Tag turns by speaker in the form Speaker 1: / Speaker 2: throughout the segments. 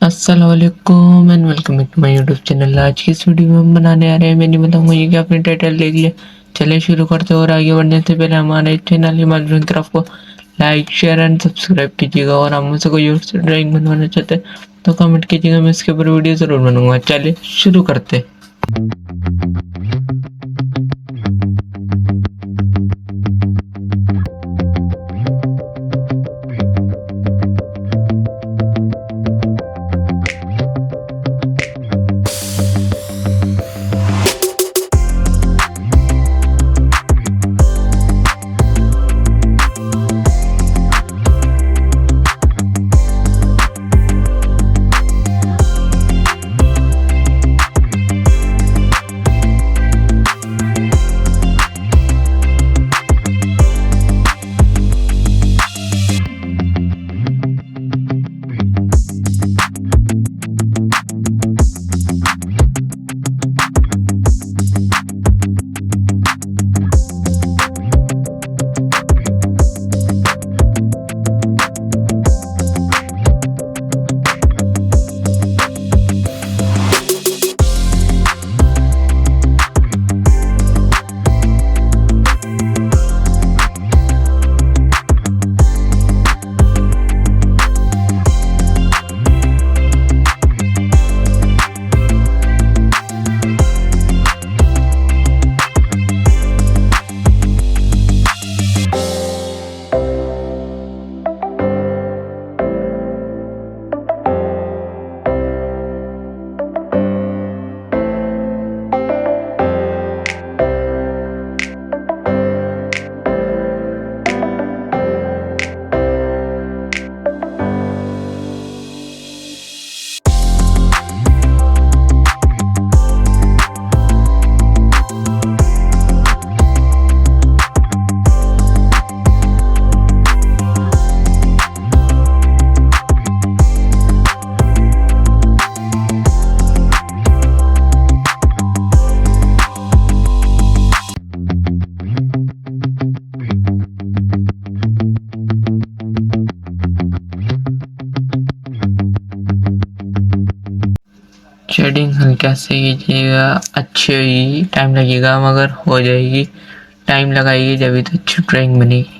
Speaker 1: अस्सलाम वालेकुम and welcome back to my YouTube channel. आज की इस वीडियो में हम बनाने आ रहे हैं, मैं नहीं बताऊंगा ये कि आपने टाइटल देख लिया। चलिए शुरू करते हैं और आगे बढ़ने से पहले हमारे चैनल हिमालय तरफ को लाइक शेयर एंड सब्सक्राइब कीजिएगा। और हम मुझसे कोई और से ड्राइंग बनवाना चाहते हैं तो कमेंट कीजिएगा, मैं इसके ऊपर वीडियो ज़रूर बनूंगा। चलिए शुरू करते हैं। शेडिंग हल्का से कीजिएगा, अच्छी ही टाइम लगेगा मगर हो जाएगी। टाइम लगाइए जब तो अच्छी ड्राइंग बनेगी।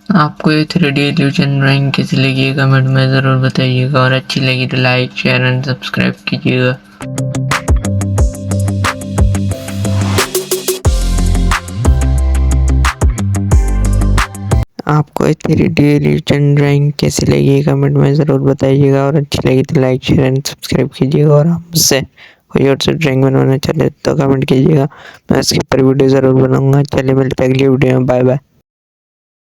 Speaker 1: आपको ये 3D इल्यूजन ड्राइंग कैसी लगी कमेंट में ज़रूर बताइएगा, और अच्छी लगी तो लाइक शेयर एंड सब्सक्राइब कीजिएगा। आपको 3D इल्यूजन ड्राइंग कैसी लगी कमेंट में ज़रूर बताइएगा, और अच्छी लगी तो लाइक शेयर एंड सब्सक्राइब कीजिएगा। और हमसे कोई और से ड्राइंग बनवाना चाहते तो कमेंट कीजिएगा, मैं इसके ऊपर वीडियो ज़रूर बनाऊंगा। चलिए मिलते हैं अगली वीडियो में, बाय बाय।